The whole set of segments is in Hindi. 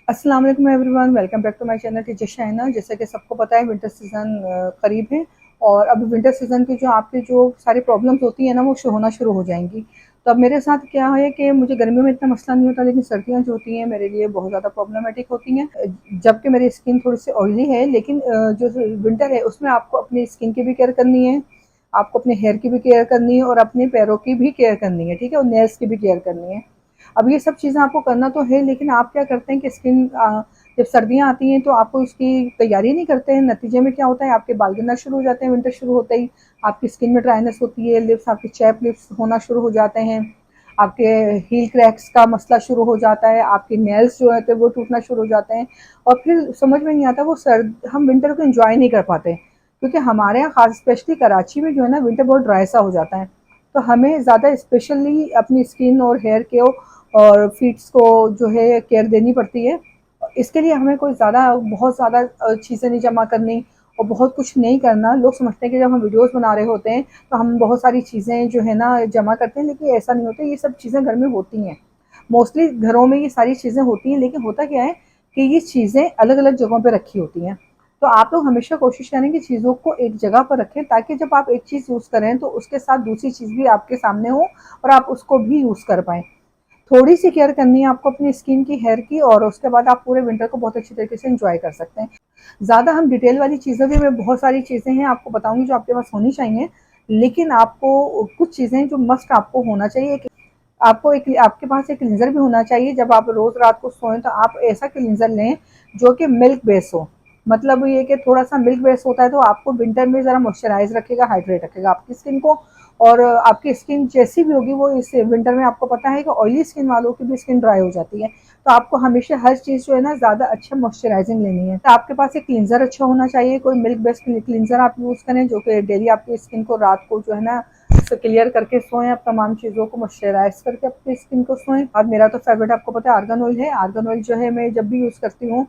अस्सलाम वालेकुम everyone, welcome back to my channel teacher Shaina. जैसा कि सबको पता है विंटर सीज़न करीब है और अब विंटर सीज़न की जो आपकी जो सारी प्रॉब्लम्स होती हैं ना वो होना शुरू हो जाएंगी। तो अब मेरे साथ क्या है कि मुझे गर्मियों में इतना मसला नहीं होता, लेकिन सर्दियाँ जो होती हैं मेरे लिए बहुत ज़्यादा प्रॉब्लमेटिक होती हैं। जबकि मेरी स्किन थोड़ी सी ऑयली है, लेकिन जो विंटर है उसमें आपको अपनी स्किन की भी केयर करनी है, आपको अपने हेयर की भी केयर करनी है और अपने पैरों की भी केयर करनी है, ठीक है, और नेल्स की भी केयर करनी है। अब ये सब चीज़ें आपको करना तो है, लेकिन आप क्या करते हैं कि जब सर्दियाँ आती हैं तो आपको उसकी तैयारी नहीं करते हैं। नतीजे में क्या होता है, आपके बाल गिरना शुरू हो जाते हैं विंटर शुरू होते ही। आपकी स्किन में ड्राइनेस होती है, लिप्स आपके चैप लिप्स होना शुरू हो जाते हैं, आपके हील क्रैक्स का मसला शुरू हो जाता है, आपके नेल्स जो है वो टूटना शुरू हो जाते हैं। और फिर समझ में नहीं आता वो सर्द हम विंटर को एंजॉय नहीं कर पाते, क्योंकि हमारे यहाँ खास स्पेशली कराची में जो है ना विंटर बहुत ड्राई सा हो जाता है। तो हमें ज़्यादा स्पेशली अपनी स्किन और हेयर के और फीट्स को जो है केयर देनी पड़ती है। इसके लिए हमें कोई ज़्यादा बहुत ज़्यादा चीज़ें नहीं जमा करनी और बहुत कुछ नहीं करना। लोग समझते हैं कि जब हम वीडियोस बना रहे होते हैं तो हम बहुत सारी चीज़ें जो है ना जमा करते हैं, लेकिन ऐसा नहीं होता। ये सब चीज़ें घर में होती हैं, मोस्टली घरों में ये सारी चीज़ें होती हैं, लेकिन होता क्या है कि ये चीज़ें अलग अलग जगहों पर रखी होती हैं। तो आप लोग हमेशा कोशिश करें कि चीज़ों को एक जगह पर रखें, ताकि जब आप एक चीज़ यूज़ करें तो उसके साथ दूसरी चीज़ भी आपके सामने हो और आप उसको भी यूज़ कर पाएँ। थोड़ी सी केयर करनी है आपको अपनी स्किन की, हेयर की, और उसके बाद आप पूरे विंटर को बहुत अच्छी तरीके से एंजॉय कर सकते हैं। ज़्यादा हम डिटेल वाली चीज़ें भी, मैं बहुत सारी चीज़ें हैं आपको बताऊंगी जो आपके पास होनी चाहिए, लेकिन आपको कुछ चीज़ें जो मस्ट आपको होना चाहिए। आपको एक आपके पास एक क्लींजर भी होना चाहिए। जब आप रोज़ रात को सोएं तो आप ऐसा क्लींजर लें जो कि मिल्क बेस हो। मतलब ये कि थोड़ा सा मिल्क बेस होता है तो आपको विंटर में ज़रा मॉइस्चराइज रखेगा, हाइड्रेट रखेगा आपकी स्किन को। और आपकी स्किन जैसी भी होगी वो इस विंटर में, आपको पता है कि ऑयली स्किन वालों की भी स्किन ड्राई हो जाती है, तो आपको हमेशा हर चीज़ जो है ना ज़्यादा अच्छा मॉइस्चराइजिंग लेनी है। तो आपके पास एक क्लींजर अच्छा होना चाहिए, कोई मिल्क बेस्ड क्लींजर आप यूज़ करें जो कि डेली आपकी स्किन को रात को जो है ना से क्लियर करके सोएं, आप तमाम चीज़ों को मॉइस्चराइज करके अपनी स्किन को सोएं। और मेरा तो फेवरेट आपको पता है आर्गन ऑयल है। आर्गन ऑयल जो है मैं जब भी यूज़ करती हूँ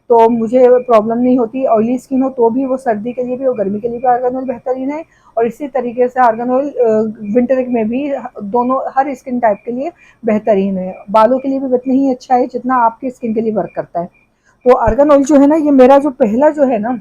तो मुझे प्रॉब्लम नहीं होती। ऑयली स्किन हो तो भी, वो सर्दी के लिए भी और गर्मी के लिए भी आर्गन ऑयल बेहतरीन है। और इसी तरीके से आर्गन ऑयल विंटर में भी, दोनों हर स्किन टाइप के लिए बेहतरीन है। बालों के लिए भी उतना ही अच्छा है जितना आपकी स्किन के लिए वर्क करता है। तो आर्गन ऑयल जो है ना, ये मेरा जो पहला जो है ना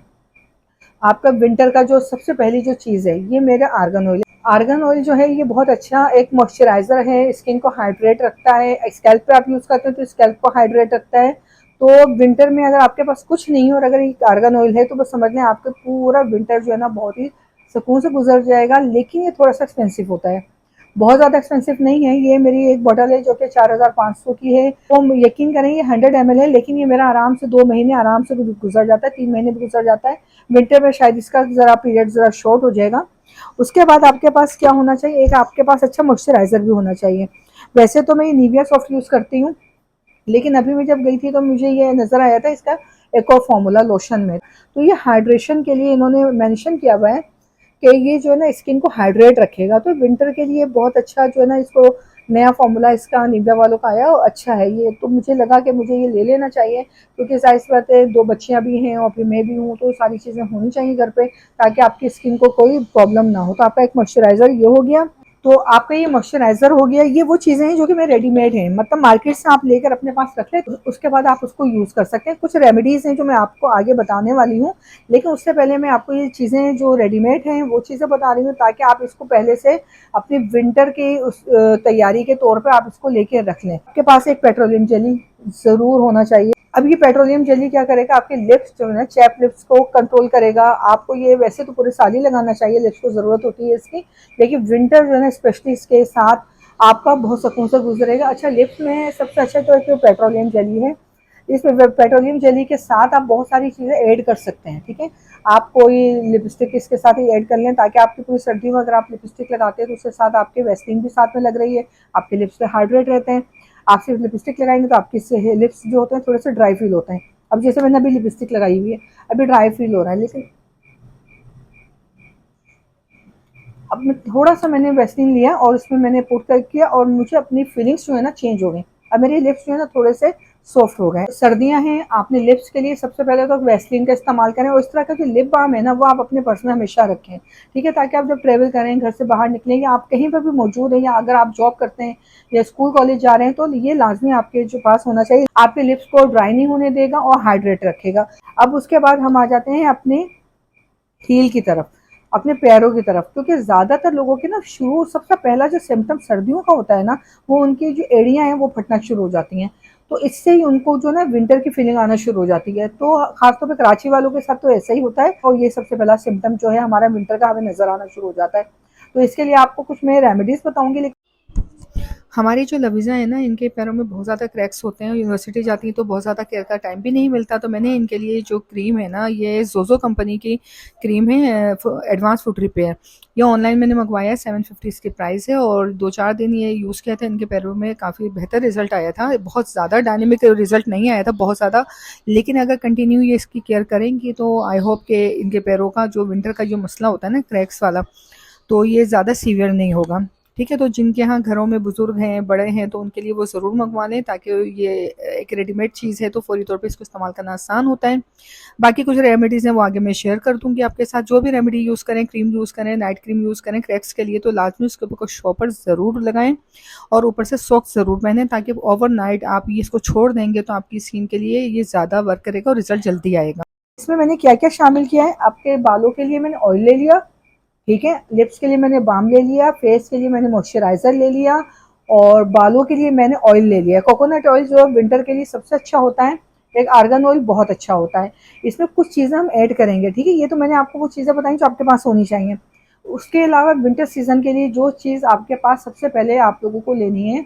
आपका विंटर का जो सबसे पहली जो चीज़ है, ये मेरा आर्गन ऑयल है। आर्गन ऑयल जो है ये बहुत अच्छा एक मॉइस्चराइजर है, स्किन को हाइड्रेट रखता है। स्कैल्प पे आप यूज़ करते हैं तो स्कैल्प को हाइड्रेट रखता है। तो विंटर में अगर आपके पास कुछ नहीं है और अगर ये आर्गन ऑयल है तो बस समझ लें आपका पूरा विंटर जो है ना बहुत ही सुकून से गुजर जाएगा। लेकिन ये थोड़ा सा एक्सपेंसिव होता है, बहुत ज़्यादा एक्सपेंसिव नहीं है। ये मेरी एक बॉटल है जो कि 4500 की है। तो यकीन करें ये 100 ml है, लेकिन ये मेरा आराम से 2 महीने आराम से गुजर जाता है, 3 महीने भी गुजर जाता है। विंटर में शायद इसका ज़रा पीरियड ज़रा शॉर्ट हो जाएगा। उसके बाद आपके पास क्या होना चाहिए, एक आपके पास अच्छा मॉइस्चराइज़र भी होना चाहिए। वैसे तो मैं ये निविया सॉफ्ट यूज़ करती हूँ, लेकिन अभी मैं जब गई थी तो मुझे ये नज़र आया था इसका एक और फॉर्मूला लोशन में। तो ये हाइड्रेशन के लिए इन्होंने मेंशन किया हुआ है कि ये जो है ना स्किन को हाइड्रेट रखेगा। तो विंटर के लिए बहुत अच्छा जो है ना, इसको नया फॉर्मूला इसका निविया वालों का आया और अच्छा है ये। तो मुझे लगा कि मुझे ये ले लेना चाहिए, क्योंकि ज़ाहिर सी बात है 2 बच्चियाँ भी हैं और फिर मैं भी हूँ, तो सारी चीज़ें होनी चाहिए घर पे ताकि आपकी स्किन को कोई प्रॉब्लम ना हो। तो आपका एक मॉइस्चराइज़र ये हो गया। तो आपका ये मॉइस्चराइज़र हो गया। ये वो चीज़ें हैं जो कि मैं रेडीमेड हैं, मतलब मार्केट से आप लेकर अपने पास रख लें, तो उसके बाद आप उसको यूज़ कर सकते हैं। कुछ रेमेडीज़ हैं जो मैं आपको आगे बताने वाली हूँ, लेकिन उससे पहले मैं आपको ये चीज़ें जो रेडीमेड हैं वो चीज़ें बता रही हूँ, ताकि आप इसको पहले से अपनी विंटर की उस तैयारी के तौर पे आप इसको लेके रख लें। आपके पास एक पेट्रोलियम जेली ज़रूर होना चाहिए। अब ये पेट्रोलियम जेली क्या करेगा, आपके लिप्स जो है ना, चैप लिप्स को कंट्रोल करेगा। आपको ये वैसे तो पूरे साल ही लगाना चाहिए, लिप्स को ज़रूरत होती है इसकी, लेकिन विंटर जो है ना स्पेशली इसके साथ आपका बहुत सुकून से गुजरेगा। अच्छा, लिप्स में सबसे अच्छा तो एक पेट्रोलियम जेली है। इसमें पेट्रोलियम जेली के साथ आप बहुत सारी चीज़ें ऐड कर सकते हैं, ठीक है। आप कोई लिपस्टिक इसके साथ ही ऐड कर लें, ताकि आपकी पूरी सर्दी में अगर आप लिपस्टिक लगाते हैं तो उसके साथ आपके वैसलीन भी साथ में लग रही है, आपके लिप्स पे हाइड्रेट रहते हैं। आप सिर्फ लिपस्टिक लगाएंगे तो आपके लिप्स जो होते हैं थोड़े से ड्राई फील होते हैं। अब जैसे मैंने अभी लिपस्टिक लगाई हुई है, अभी ड्राई फील हो रहा है, लेकिन अब मैं थोड़ा सा मैंने वैसलीन लिया और उसमें मैंने पुट कर किया और मुझे अपनी फीलिंग्स जो है ना चेंज हो गई। अब मेरे लिप्स जो है ना थोड़े से सॉफ्ट हो गए। सर्दियां हैं, आपने लिप्स के लिए सबसे पहले तो वैसलीन का इस्तेमाल करें, और इस तरह का जो लिप बाम है ना वो आप अपने पर्स में हमेशा रखें, ठीक है, ताकि आप जब ट्रेवल करें, घर से बाहर निकलें, या आप कहीं पर भी मौजूद हैं, या अगर आप जॉब करते हैं या स्कूल कॉलेज जा रहे हैं, तो ये लाजमी आपके जो पास होना चाहिए। आपके लिप्स को ड्राई नहीं होने देगा और हाइड्रेट रखेगा। अब उसके बाद हम आ जाते हैं अपने हील की तरफ, अपने पैरों की तरफ, क्योंकि ज़्यादातर लोगों के ना शुरू सबसे पहला जो सिम्टम सर्दियों का होता है ना, वो उनकी जो एड़ियाँ हैं वो फटना शुरू हो जाती हैं। तो इससे ही उनको जो ना विंटर की फीलिंग आना शुरू हो जाती है। तो खासतौर पे कराची वालों के साथ तो ऐसा ही होता है, और ये सबसे पहला सिम्टम जो है हमारा विंटर का हमें नज़र आना शुरू हो जाता है। तो इसके लिए आपको कुछ मैं रेमेडीज़ बताऊंगी। हमारी जो लवीज़ा है ना, इनके पैरों में बहुत ज़्यादा क्रैक्स होते हैं, यूनिवर्सिटी जाती हैं तो बहुत ज़्यादा केयर का टाइम भी नहीं मिलता। तो मैंने इनके लिए जो क्रीम है ना, ये ज़ोज़ो कंपनी की क्रीम है, एडवांस फुट रिपेयर। ये ऑनलाइन मैंने मंगवाया है, 750 इसकी प्राइस है, और 2-4 दिन ये यूज़ किया था, इनके पैरों में काफ़ी बेहतर रिजल्ट आया था। बहुत ज़्यादा डायनेमिक रिजल्ट नहीं आया था बहुत ज़्यादा, लेकिन अगर कंटिन्यू ये इसकी केयर करेंगी तो आई होप कि इनके पैरों का जो विंटर का जो मसला होता है ना क्रैक्स वाला, तो ये ज़्यादा सीवियर नहीं होगा। ठीक है, तो जिनके यहाँ घरों में बुजुर्ग हैं, बड़े हैं, तो उनके लिए वो ज़रूर मंगवा लें, ताकि ये एक रेडीमेड चीज़ है तो फौरी तौर पे इसको इस्तेमाल करना आसान होता है। बाकी कुछ रेमेडीज़ हैं वो आगे मैं शेयर कर दूँगी आपके साथ। जो भी रेमेडी यूज़ करें, क्रीम यूज़ करें, नाइट क्रीम यूज़ करें क्रैक्स के लिए, तो लाजमी उसके ऊपर कुछ शॉपर ज़रूर लगाएं, और ऊपर से सॉक्स ज़रूर पहनें, ताकि ओवरनाइट आप ये इसको छोड़ देंगे तो आपकी स्किन के लिए ये ज़्यादा वर्क करेगा और रिजल्ट जल्दी आएगा। इसमें मैंने क्या क्या शामिल किया है, आपके बालों के लिए मैंने ऑयल ले लिया, ठीक है, लिप्स के लिए मैंने बाम ले लिया, फेस के लिए मैंने मॉइस्चराइजर ले लिया, और बालों के लिए मैंने ऑयल ले लिया। कोकोनट ऑयल जो है विंटर के लिए सबसे अच्छा होता है। एक आर्गन ऑयल बहुत अच्छा होता है। इसमें कुछ चीज़ें हम ऐड करेंगे, ठीक है, ये तो मैंने आपको कुछ चीज़ें बताई जो आपके पास होनी चाहिए। उसके अलावा विंटर सीजन के लिए जो चीज़ आपके पास सबसे पहले आप लोगों को लेनी है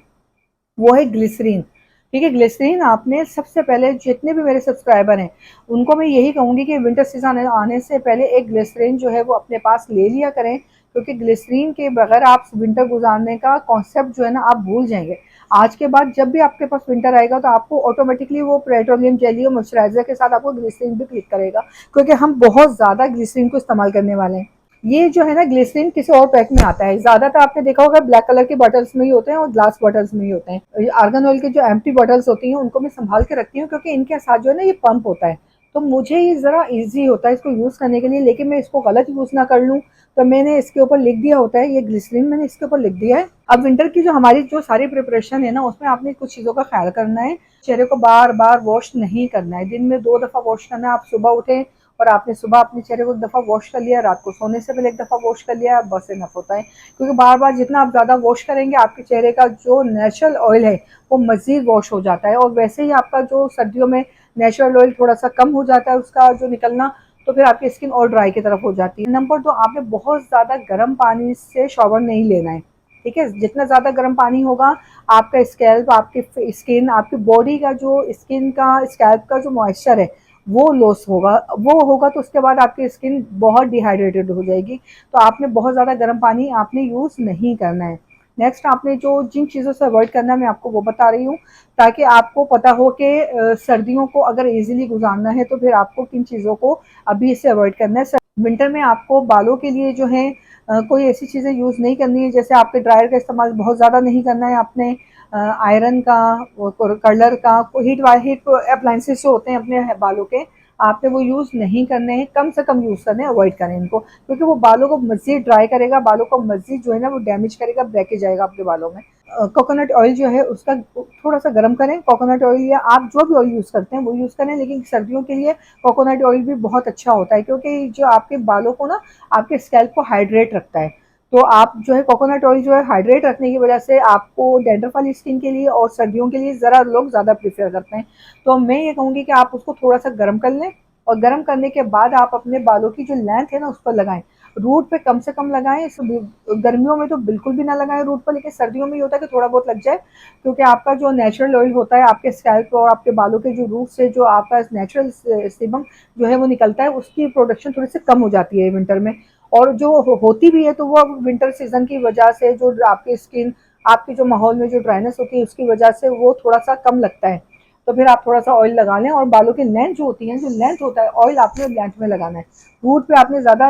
वो है ग्लिसरीन। ठीक है, ग्लिसरीन आपने सबसे पहले, जितने भी मेरे सब्सक्राइबर हैं उनको मैं यही कहूँगी कि विंटर सीजन आने से पहले एक ग्लिसरीन जो है वो अपने पास ले लिया करें, क्योंकि ग्लिसरीन के बगैर आप विंटर गुजारने का कॉन्सेप्ट जो है ना आप भूल जाएंगे। आज के बाद जब भी आपके पास विंटर आएगा तो आपको ऑटोमेटिकली वो पेट्रोलियम जेली और मॉइस्चराइजर के साथ आपको ग्लिसरीन भी क्लिक करेगा, क्योंकि हम बहुत ज़्यादा ग्लिसरीन को इस्तेमाल करने वाले हैं। ये जो है ना ग्लिसरीन किसी और पैक में आता है, ज्यादातर आपने देखा होगा ब्लैक कलर के बॉटल्स में ही होते हैं और ग्लास बॉटल्स में ही होते हैं। आर्गन ऑयल के जो एम्प्टी बॉटल्स होती हैं उनको मैं संभाल के रखती हूँ, क्योंकि इनके साथ जो है ना ये पंप होता है, तो मुझे ये जरा इजी होता है इसको यूज करने के लिए। लेकिन मैं इसको गलत यूज ना कर लूँ, तो मैंने इसके ऊपर लिख दिया होता है, ये ग्लिसरीन मैंने इसके ऊपर लिख दिया है। अब विंटर की जो हमारी जो सारी प्रिपरेशन है ना, उसमें आपने कुछ चीजों का ख्याल करना है। चेहरे को बार बार वॉश नहीं करना है, दिन में 2 दफा वॉश करना है। आप सुबह उठे और आपने सुबह अपने चेहरे को 1 दफ़ा वॉश कर लिया, रात को सोने से पहले 1 दफ़ा वॉश कर लिया, बस इनफ होता है। क्योंकि बार बार जितना आप ज़्यादा वॉश करेंगे आपके चेहरे का जो नेचुरल ऑयल है वो मज़ीद वॉश हो जाता है, और वैसे ही आपका जो सर्दियों में नेचुरल ऑयल थोड़ा सा कम हो जाता है उसका जो निकलना, तो फिर आपकी स्किन और ड्राई की तरफ हो जाती है। नंबर 2, आपने बहुत ज़्यादा गर्म पानी से शॉवर नहीं लेना है, ठीक है। जितना ज़्यादा गर्म पानी होगा, आपका स्कैल्प, आपकी स्किन, आपकी बॉडी का जो स्किन का स्कैल्प का जो मॉइस्चर है वो लॉस होगा। वो होगा तो उसके बाद आपकी स्किन बहुत डिहाइड्रेटेड हो जाएगी। तो आपने बहुत ज़्यादा गर्म पानी आपने यूज़ नहीं करना है। नेक्स्ट, आपने जो जिन चीज़ों से अवॉइड करना है मैं आपको वो बता रही हूँ, ताकि आपको पता हो कि सर्दियों को अगर इजीली गुजारना है तो फिर आपको किन चीज़ों को अभी से अवॉइड करना है। विंटर में आपको बालों के लिए जो है कोई ऐसी चीज़ें यूज़ नहीं करनी है, जैसे आपके ड्रायर का इस्तेमाल बहुत ज़्यादा नहीं करना है आपने, आयरन का, कर्लर का, हीट अप्लाइंसेस जो होते हैं अपने बालों के, आपने वो यूज़ नहीं करने हैं। कम से कम यूज़ करने, अवॉइड करें इनको, क्योंकि वो बालों को मज़ीद ड्राई करेगा, बालों को मज़ीद जो है ना वो डैमेज करेगा, ब्रेकेज आएगा आपके बालों में। कोकोनट ऑयल जो है उसका थोड़ा सा गर्म करें, कोकोनट ऑयल या आप जो भी ऑयल यूज़ करते हैं वो यूज़ करें, लेकिन सर्दियों के लिए कोकोनट ऑयल भी बहुत अच्छा होता है, क्योंकि जो आपके बालों को ना, आपके स्कैल्प को हाइड्रेट रखता है। तो आप जो है कोकोनट ऑयल जो है हाइड्रेट रखने की वजह से आपको डैंड्रफ वाली स्किन के लिए और सर्दियों के लिए ज़रा लोग ज़्यादा प्रेफर करते हैं। तो मैं ये कहूँगी कि आप उसको थोड़ा सा गर्म कर लें, और गर्म करने के बाद आप अपने बालों की जो लेंथ है ना उस पर लगाएं। रूट पे कम से कम लगाएं, गर्मियों में तो बिल्कुल भी ना लगाएं रूट पर, लेकिन सर्दियों में ये होता है कि थोड़ा बहुत लग जाए, क्योंकि आपका जो नेचुरल ऑयल होता है आपके स्कैल्प और आपके बालों के जो रूट से जो आपका नेचुरल सीबम जो है वो निकलता है, उसकी प्रोडक्शन थोड़ी सी कम हो जाती है विंटर में। और जो होती भी है तो वो विंटर सीजन की वजह से जो आपकी स्किन, आपके जो माहौल में जो ड्राइनेस होती है उसकी वजह से वो थोड़ा सा कम लगता है। तो फिर आप थोड़ा सा ऑयल लगा लें, और बालों की लेंथ जो होती है, जो लेंथ होता है ऑयल आपने लेंथ में लगाना है, रूट पे आपने ज़्यादा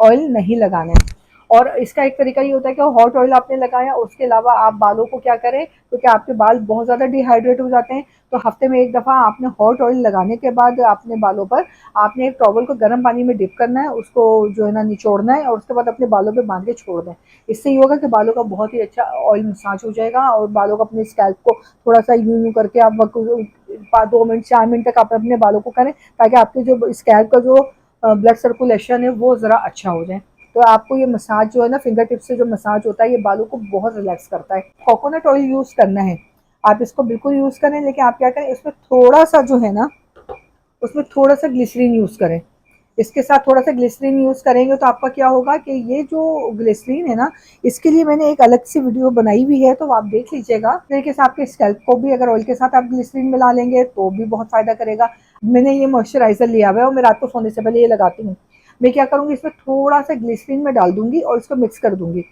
ऑयल नहीं लगाना है। और इसका एक तरीका ये होता है कि हॉट ऑयल आपने लगाया, उसके अलावा आप बालों को क्या करें, क्योंकि आपके बाल बहुत ज़्यादा डिहाइड्रेट हो जाते हैं, तो हफ्ते में एक दफ़ा आपने हॉट ऑयल लगाने के बाद अपने बालों पर आपने एक टॉवल को गर्म पानी में डिप करना है, उसको जो है ना निचोड़ना है और उसके बाद अपने बालों पे बांध के छोड़ दें। इससे ये होगा कि बालों का बहुत ही अच्छा ऑयल मसाज हो जाएगा और बालों को अपने स्कैल्प को थोड़ा सा यूं यूं करके आप 2 मिनट 4 मिनट तक आप अपने बालों को करें, ताकि आपके जो स्कैल्प का जो ब्लड सर्कुलेशन है वो ज़रा अच्छा हो जाए। तो आपको ये मसाज जो है ना, फिंगर टिप से जो मसाज होता है, ये बालों को बहुत रिलैक्स करता है। कोकोनट ऑयल यूज़ करना है, आप इसको बिल्कुल यूज़ करें, लेकिन आप क्या करें, इसमें थोड़ा सा जो है ना, उसमें थोड़ा सा ग्लिसरीन यूज़ करें। इसके साथ थोड़ा सा ग्लिसरीन यूज़ करेंगे तो आपका क्या होगा कि ये जो ग्लिसरीन है ना, इसके लिए मैंने एक अलग से वीडियो बनाई हुई है, तो आप देख लीजिएगा। इस तरीके से आपके स्कैल्प को भी अगर ऑयल के साथ आप ग्लिसरीन मिला लेंगे तो भी बहुत फ़ायदा करेगा। मैंने ये मॉइस्चराइज़र लिया हुआ है और मैं रात को सोने से पहले ये लगाती हूँ। मैं क्या करूँगी, इसमें थोड़ा सा ग्लिसरीन में डाल दूँगी और इसको मिक्स कर दूँगी।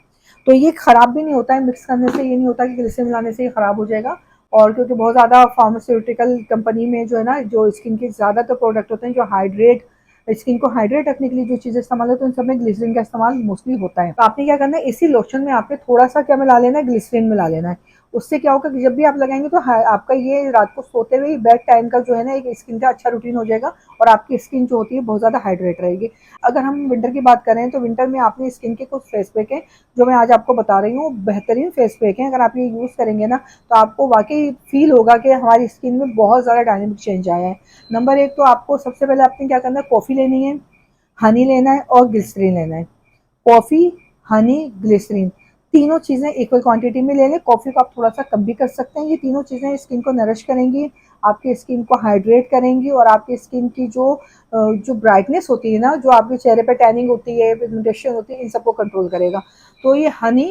तो ये ख़राब भी नहीं होता है, मिक्स करने से ये नहीं होता कि ग्लिसरीन मिलाने से ये ख़राब हो जाएगा। और क्योंकि बहुत ज़्यादा फार्मास्यूटिकल कंपनी में जो है ना, जो स्किन के ज़्यादातर प्रोडक्ट होते हैं जो हाइड्रेट स्किन को हाइड्रेट रखने के लिए जो चीज़ें इस्तेमाल होती हैं, उन सब में ग्लिसरीन का इस्तेमाल मोस्टली होता है। तो आपने क्या करना है, इसी लोशन में आपने थोड़ा सा क्या मिला लेना है, ग्लिसरीन मिला लेना है। उससे क्या होगा कि जब भी आप लगाएंगे तो आपका ये रात को सोते हुए बेड टाइम का जो है ना, एक स्किन का अच्छा रूटीन हो जाएगा और आपकी स्किन जो होती है बहुत ज़्यादा हाइड्रेट रहेगी। अगर हम विंटर की बात करें तो विंटर में आपने स्किन के कुछ फेस पैक हैं जो मैं आज आपको बता रही हूँ, बेहतरीन फेस पैक हैं। अगर आप ये यूज़ करेंगे ना, तो आपको वाकई फील होगा कि हमारी स्किन में बहुत ज़्यादा डायनेमिक चेंज आया है। नंबर एक तो आपको सबसे पहले आपने क्या करना है, कॉफ़ी लेनी है, हनी लेना है और ग्लिसरीन लेना है। कॉफ़ी, हनी, ग्लिसरीन, तीनों चीज़ें इक्वल क्वांटिटी में ले लें। कॉफ़ी को आप थोड़ा सा कम भी कर सकते हैं। ये तीनों चीज़ें स्किन को नरिश करेंगी, आपकी स्किन को हाइड्रेट करेंगी और आपकी स्किन की जो ब्राइटनेस होती है ना, जो आपके चेहरे पे टैनिंग होती है, पिगमेंटेशन होती है, इन सबको कंट्रोल करेगा। तो ये हनी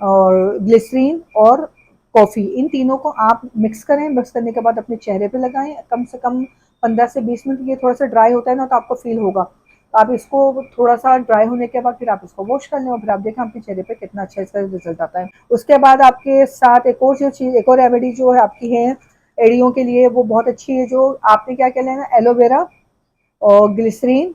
और ग्लिसरीन और कॉफ़ी, इन तीनों को आप मिक्स करें। मिक्स करने के बाद अपने चेहरे पे लगाएं, कम से कम 15 से 20 मिनट। ये थोड़ा सा ड्राई होता है ना, तो आपको फील होगा। तो आप इसको थोड़ा सा ड्राई होने के बाद फिर आप इसको वॉश कर लें और फिर आप देखें आपके चेहरे पे कितना अच्छा इसका रिजल्ट आता है। उसके बाद आपके साथ एक और रेमेडी जो है आपकी है एड़ियों के लिए, वो बहुत अच्छी है। जो आपने क्या क्या लेना, एलोवेरा और ग्लिसरीन,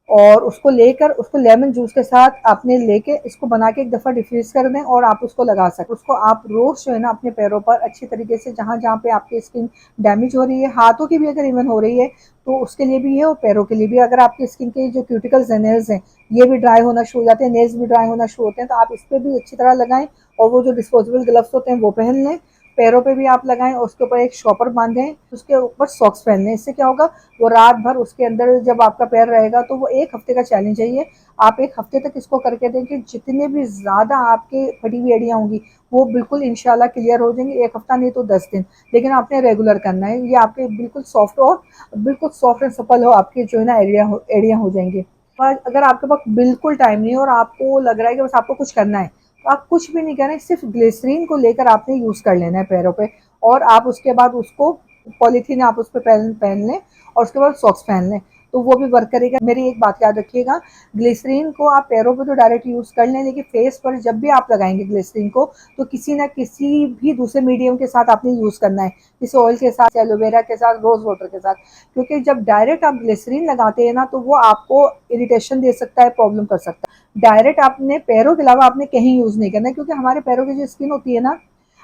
और उसको लेकर उसको लेमन जूस के साथ आपने लेके इसको बना के एक दफ़ा डिफ्यूज़ कर दें और आप उसको लगा सकते। उसको आप रोज़ जो है ना अपने पैरों पर अच्छी तरीके से, जहाँ जहाँ पे आपकी स्किन डैमेज हो रही है, हाथों की भी अगर इवन हो रही है तो उसके लिए भी है और पैरों के लिए भी। अगर आपकी स्किन के जो क्यूटिकल्स हैं, नेल्स हैं, ये भी ड्राई होना शुरू हो जाते हैं, नेल्स भी ड्राई होना शुरू होते हैं, तो आप इस पर भी अच्छी तरह लगाएं। और वो जो डिस्पोजेबल ग्लव्स होते हैं वो पहन लें। पैरों पे भी आप लगाएं और उसके ऊपर एक शॉपर बांधें, उसके ऊपर सॉक्स पहन लें। इससे क्या होगा, वो रात भर उसके अंदर जब आपका पैर रहेगा, तो वो एक हफ्ते का चैलेंज है ये। आप एक हफ्ते तक इसको करके देखें, जितने भी ज़्यादा आपके फटी हुई एड़ियाँ होंगी वो बिल्कुल इंशाल्लाह क्लियर हो जाएंगी। एक हफ्ता नहीं तो 10 दिन, लेकिन आपने रेगुलर करना है। ये आपके बिल्कुल सॉफ्ट एंड सफल हो, आपके जो है ना एड़ियाँ हो जाएंगी। अगर आपके पास बिल्कुल टाइम नहीं है और आपको लग रहा है कि बस आपको कुछ करना है, तो आप कुछ भी नहीं करें, सिर्फ ग्लिसरीन को लेकर आपने यूज़ कर लेना है पैरों पे। और आप उसके बाद उसको पॉलीथीन आप उस पर पहन पहन लें और उसके बाद सॉक्स पहन लें, तो वो भी वर्क करेगा। मेरी एक बात याद रखिएगा, ग्लिसरीन को आप पैरों पे तो डायरेक्ट यूज़ कर लें, लेकिन फेस पर जब भी आप लगाएंगे ग्लिसरीन को, तो किसी ना किसी भी दूसरे मीडियम के साथ आपने यूज़ करना है, किसी ऑयल के साथ, एलोवेरा के साथ, रोज़ वाटर के साथ। क्योंकि जब डायरेक्ट आप ग्लिसरीन लगाते हैं ना, तो वो आपको इरिटेशन दे सकता है, प्रॉब्लम कर सकता है। डायरेक्ट आपने पैरों के अलावा आपने कहीं यूज़ नहीं करना है, क्योंकि हमारे पैरों की जो स्किन होती है ना,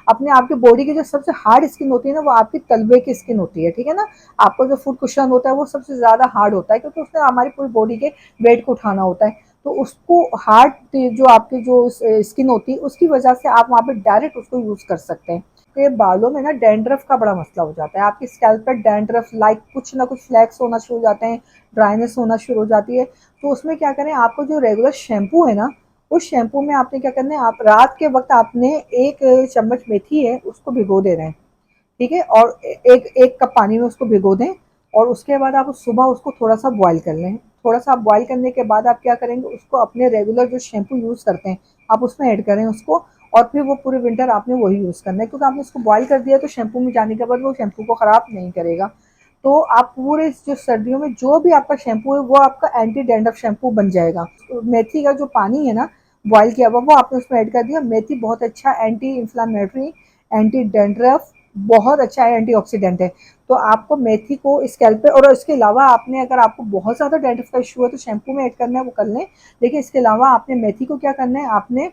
अपने आपके बॉडी की जो सबसे हार्ड स्किन होती है ना, वो आपकी तलवे की स्किन होती है, ठीक है ना। आपका जो फुट कुशन होता है वो सबसे ज़्यादा हार्ड होता है, क्योंकि उसने हमारी पूरी बॉडी के वेट को उठाना होता है। तो उसको हार्ड जो आपकी जो स्किन होती है, उसकी वजह से आप वहाँ पे डायरेक्ट उसको यूज़ कर सकते हैं। तो ये बालों में ना डैंड्रफ का बड़ा मसला हो जाता है, आपकी स्कैल्प पर डैंड्रफ लाइक कुछ ना कुछ फ्लैक्स होना शुरू हो जाते हैं, ड्राइनेस होना शुरू हो जाती है। तो उसमें क्या करें, आपको जो रेगुलर शैम्पू है ना, उस शैम्पू में आपने क्या करना है, आप रात के वक्त आपने 1 चम्मच मेथी है उसको भिगो दे रहे हैं, ठीक है, और एक एक कप पानी में उसको भिगो दें। और उसके बाद आप सुबह उसको थोड़ा सा बॉईल कर लें। थोड़ा सा बॉईल करने के बाद आप क्या करेंगे, उसको अपने रेगुलर जो शैम्पू यूज़ करते हैं आप उसमें ऐड करें उसको, और फिर वो पूरे विंटर आपने वही यूज़ करना है, क्योंकि आपने उसको बॉईल कर दिया तो शैम्पू में जाने के बाद वो शैम्पू को ख़राब नहीं करेगा। तो आप पूरे जो सर्दियों में जो भी आपका शैम्पू है वो आपका एंटी डैंड्रफ शैम्पू बन जाएगा। तो मेथी का जो पानी है ना बॉईल किया हुआ, वो आपने उसमें ऐड कर दिया। मेथी बहुत अच्छा एंटी इन्फ्लामेटरी, एंटी डैंड्रफ बहुत अच्छा है, एंटीऑक्सीडेंट है। तो आपको मेथी को स्कैल्प पे, और इसके अलावा आपने अगर आपको बहुत ज़्यादा डैंड्रफ का इशू है तो शैम्पू में ऐड करना है वो कर लें। लेकिन इसके अलावा आपने मेथी को क्या करना है, आपने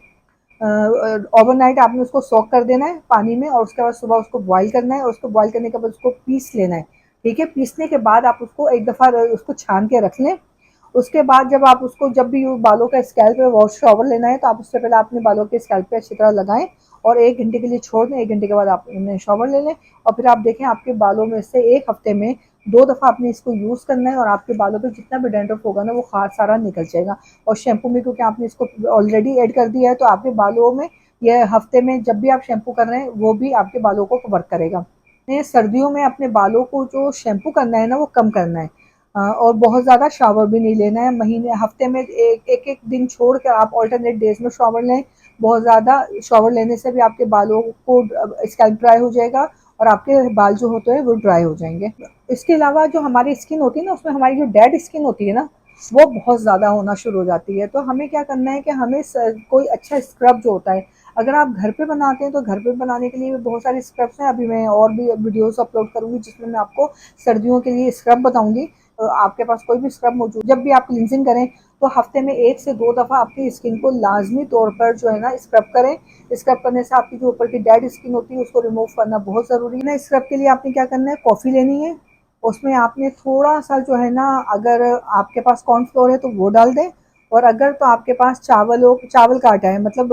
ओवरनाइट आपने उसको सोक कर देना है पानी में, और उसके बाद सुबह उसको बॉईल करना है, और उसको बॉईल करने के बाद उसको पीस लेना है। ठीक है, पीसने के बाद आप उसको एक दफ़ा उसको छान के रख लें। उसके बाद जब आप उसको, जब भी बालों का स्कैल्प पे वॉश शॉवर लेना है तो आप उससे पहले अपने बालों के स्कैल्प पे अच्छी तरह लगाएं, और 1 घंटे के लिए छोड़ दें। 1 घंटे के बाद आप उन्हें शॉवर ले लें, और फिर आप देखें आपके बालों में से 1 हफ्ते में 2 दफ़ा आपने इसको यूज़ करना है, और आपके बालों पे जितना भी डैंड्रफ होगा ना वो खार सारा निकल जाएगा। और शैम्पू में क्योंकि आपने इसको ऑलरेडी ऐड कर दिया है तो आपके बालों में ये हफ्ते में जब भी आप शैम्पू कर रहे हैं वो भी आपके बालों को वर्क करेगा। सर्दियों में अपने बालों को जो शैम्पू करना है ना वो कम करना है, और बहुत ज़्यादा शावर भी नहीं लेना है। महीने हफ्ते में एक दिन छोड़ कर आप ऑल्टरनेट डेज में शावर लें। बहुत ज़्यादा शावर लेने से भी आपके बालों को स्कैल्प ड्राई हो जाएगा, और आपके बाल जो होते हैं वो ड्राई हो जाएंगे। इसके अलावा जो हमारी स्किन होती है ना उसमें हमारी जो डेड स्किन होती है ना वो बहुत ज़्यादा होना शुरू हो जाती है। तो हमें क्या करना है कि हमें कोई अच्छा स्क्रब जो होता है, अगर आप घर पे बनाते हैं तो घर पे बनाने के लिए भी बहुत सारे स्क्रब्स हैं। अभी मैं और भी वीडियोस अपलोड करूँगी जिसमें मैं आपको सर्दियों के लिए स्क्रब बताऊँगी। तो आपके पास कोई भी स्क्रब मौजूद, जब भी आप क्लींजिंग करें तो हफ्ते में 1 से 2 दफ़ा अपनी स्किन को लाजमी तौर पर जो है ना स्क्रब करें। स्क्रब करने से आपकी जो ऊपर की डेड स्किन होती है उसको रिमूव करना बहुत ज़रूरी है ना। स्क्रब के लिए आपने क्या करना है, कॉफ़ी लेनी है, उसमें आपने थोड़ा सा जो है ना, अगर आपके पास कॉर्नफ्लोर है तो वो डाल दें, और अगर तो आपके पास चावल का आटा है, मतलब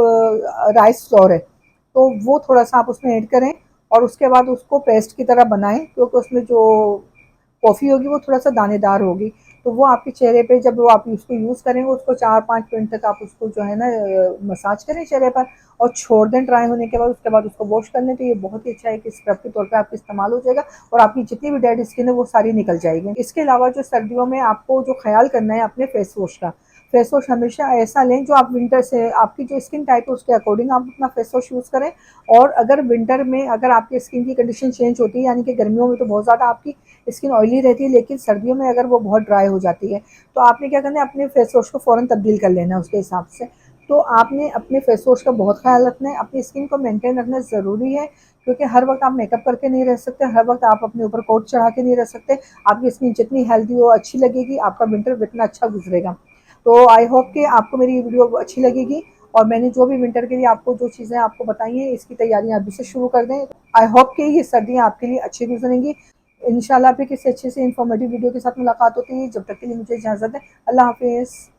राइस फ्लोर है, तो वो थोड़ा सा आप उसमें ऐड करें, और उसके बाद उसको पेस्ट की तरह बनाएं, क्योंकि उसमें जो कॉफ़ी होगी वो थोड़ा सा दानेदार होगी। तो वो आपके चेहरे पे जब वो आप उसको यूज़ करेंगे उसको 4-5 मिनट तक आप उसको जो है ना मसाज करें चेहरे पर, और छोड़ दें ड्राई होने के बाद। उसके बाद उसको वॉश कर लें तो ये बहुत ही अच्छा है कि स्क्रब के तौर पे आपका इस्तेमाल हो जाएगा, और आपकी जितनी भी डेड स्किन है वो सारी निकल जाएगी। इसके अलावा जो सर्दियों में आपको जो ख्याल करना है अपने फेस वॉश का, फेस वॉश हमेशा ऐसा लें जो आप विंटर से, आपकी जो स्किन टाइप है उसके अकॉर्डिंग आप अपना फेस वॉश यूज़ करें। और अगर विंटर में अगर आपकी स्किन की कंडीशन चेंज होती है, यानी कि गर्मियों में तो बहुत ज़्यादा आपकी स्किन ऑयली रहती है, लेकिन सर्दियों में अगर वो बहुत ड्राई हो जाती है तो आपने क्या करना है, अपने फेस वॉश को फ़ौरन तब्दील कर लेना है उसके हिसाब से। तो आपने अपने फेस वॉश का बहुत ख्याल रखना है, अपनी स्किन को मेंटेन रखना ज़रूरी है, क्योंकि हर वक्त आप मेकअप करके नहीं रह सकते, हर वक्त आप अपने ऊपर कोट चढ़ा के नहीं रह सकते। आपकी स्किन जितनी हेल्दी हो अच्छी लगेगी, आपका विंटर उतना अच्छा गुजरेगा। तो आई होप कि आपको मेरी ये वीडियो अच्छी लगेगी, और मैंने जो भी विंटर के लिए आपको जो चीज़ें आपको बताई हैं इसकी तैयारियां अभी से शुरू कर दें। आई होप कि ये सर्दियाँ आपके लिए अच्छी गुजरेंगी। इंशाल्लाह फिर किसी अच्छे से इन्फॉर्मेटिव वीडियो के साथ मुलाकात होती है। जब तक के लिए मुझे इजाज़त है। अल्लाह हाफिज़।